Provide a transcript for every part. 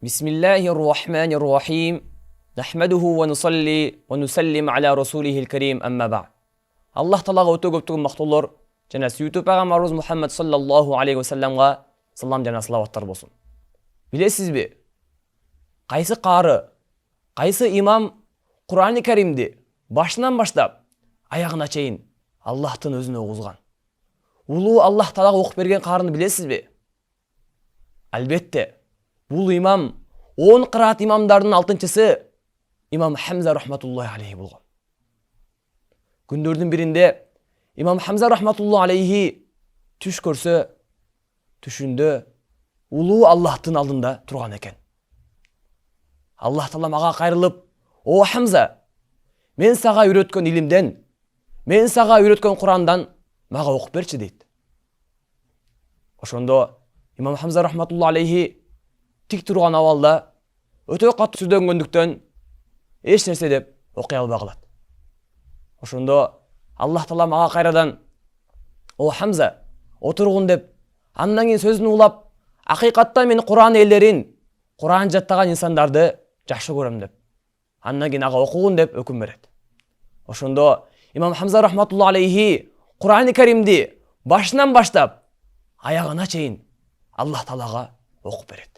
بسم الله الرحمن الرحيم نحمده ونصلي ونسلم على رسوله الكريم أما بعد. Allah Ta'alaga өте көптеген мақтаулар және сүйікті пайғамбарымыз Мұхаммад саллаллаху алейхи уассаламға салам және салауаттар болсын. Білесіз бе? Қайсы қары, қайсы имам Құран-ы Кәримде башынан баштап аяғына шейін Аллахтың өзін оқызған. Улы Аллах Ta'алаға оқып берген қарыны білесіз бе? Әлбетте, бұл имам 10 қыраат имамдардың алтыншысы имам Хамза рахматуллахи алейхи болған. Күндердің бірінде имам Хамза рахматуллахи алейхи түш көрсе, түшінде улы Аллахтың алдында тұрған екен. Аллах Таала маға қайрылып: "О Хамза, мен саға үйреткен илімден, мен саға үйреткен Құрандан маға оқып берші" дейді. Ошондо имам Хамза рахматуллахи алейхи тик тұрған авалда өте қатты сүрдөнгөндүктөн эч нерсе деп окуй албай калат. Ошондо Аллах Таала мага кайрадан: "О Хамза, отургун" деп, андан кийин сөзүн улап: "Акыйкатта мен Куран элдерин, Куран жаттаган инсандарды жакшы көрөм" деп, андан кийин ага окугун деп өкүм берет. Ошондо имам Хамза рахматуллахи алейхи Куран-ы Каримди башынан баштап аягына чейин Аллах Таалага окуп берет.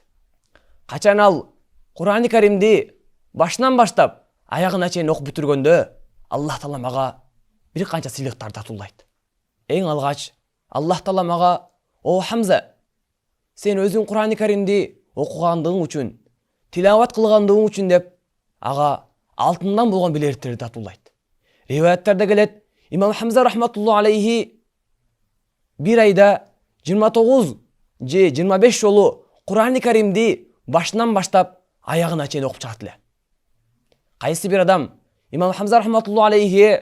Качан ал Куран-ы Каримди башынан баштап аягына чейин окуп бүтүргөндө Аллах Таала мага бир канча сыйлыктарды атуулайт. Эң алгач Аллах Таала мага: "О Хамза, сен өзүң Куран-ы Каримди окугандыгың үчүн, тилават кылгандыгың үчүн" деп ага алтындан болгон билеттерди атуулайт. Риваяттарда келет, имам Хамза рахматуллахи алейхи бир айда 29 же 25 жолу Куран-ы Каримди башынан баштап аягына чейин окуп чыгат эле. Кайсы бир адам имам Хамза рахматуллахи алейхи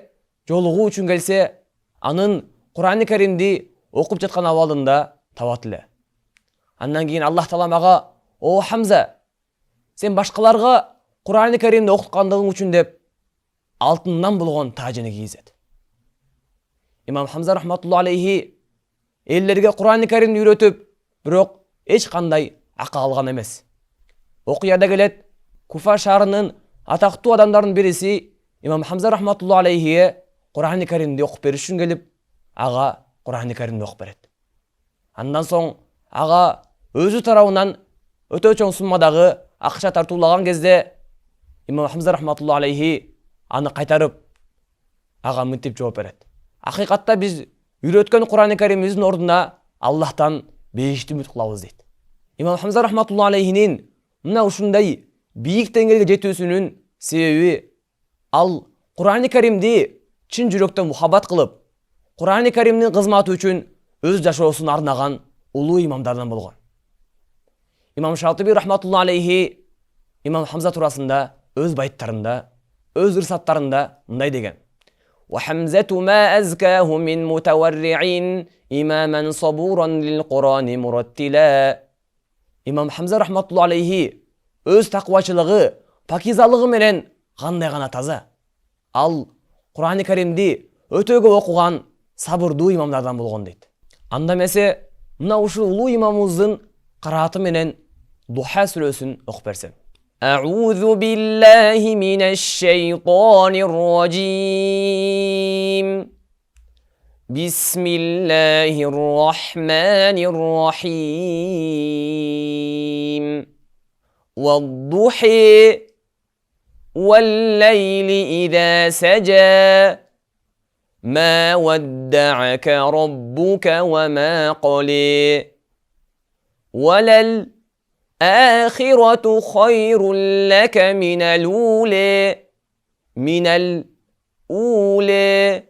жолугуу үчүн келсе, анын Куран-ы Каримди окуп жаткан абалында табат эле. Андан кийин Аллах Таала мага: "О Хамза, сен башкаларга Куран-ы Каримди окуткандыгың үчүн" деп алтындан болгон тажыны кийгизет. Имам Хамза рахматуллахи алейхи элдерге Куран-ы Каримди үйрөтүп, бирок эч кандай акы алган эмес. Окуяда келет, Куфа шаарынын атактуу адамдарынын бириси имам Хамза рахматуллахи алейхи Куран-ы Каримди окуп бериш үчүн келип, ага Куран-ы Каримди окуп берет. Андан соң ага өзү тарабынан өтө чоң суммадагы акча тартуулаган кезде имам Хамза рахматуллахи алейхи аны кайтарып ага мынтип жооп берет: "Акыйкатта биз үйрөткөн Куран-ы Каримибиздин ордуна Аллахтан бейишти үмүт кылабыз" дейт. Имам Хамза рахматуллахи алейхинин мына ушундай бийик деңгээлге жетүүсүнүн себеби ал Куран-ы Каримди чын жүрөктөн мухаббат кылып, Куран-ы Каримдин кызматы үчүн өз жашоосун арнаган улуу имамдардан болгон. Имам Шатиби рахматуллахи алейхи имам Хамза турасында өз байттарында, өз ырсаттарында мындай деген: "وحمزة ما أزكاه من متورع إماما صبورا للقرآن مرتلا". Имам Хамза рахматуллахи алейхи өз таквачылыгы, пакизалыгы менен кандай гана таза. Ал Куран-ы Каримди өтө көп окуган сабырдуу имамдардан болгон дейт. Анда эмесе мына ушул улуу имамыбыздын кырааты менен Духа сүрөсүн окуп берсем. أعوذ بالله من الشيطان الرجيم بسم الله الرحمن الرحيم والضحى والليل إذا سجى ما ودعك ربك وما قلى وللآخرة خير لك من الأولى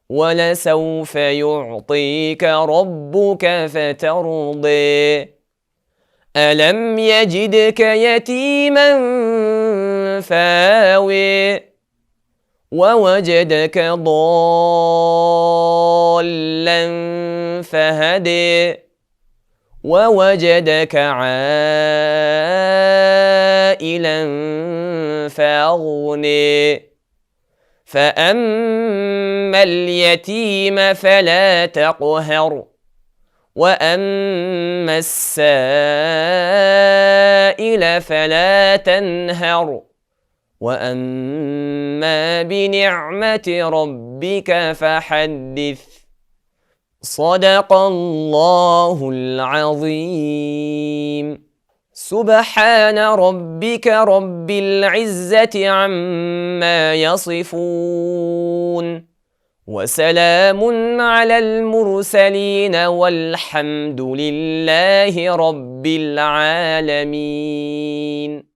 ولسوف يعطيك ربك فترضى ألم يجدك يتيما فآوى ووجدك ضالا فهدى ووجدك عائلا فأغنى فأما اليتيم فلا تقهر وأما السائل فلا تنهر وأما بنعمة ربك فحدث. صدق الله العظيم. سبحان ربك رب العزة عما يصفون وسلام على المرسلين والحمد لله رب العالمين.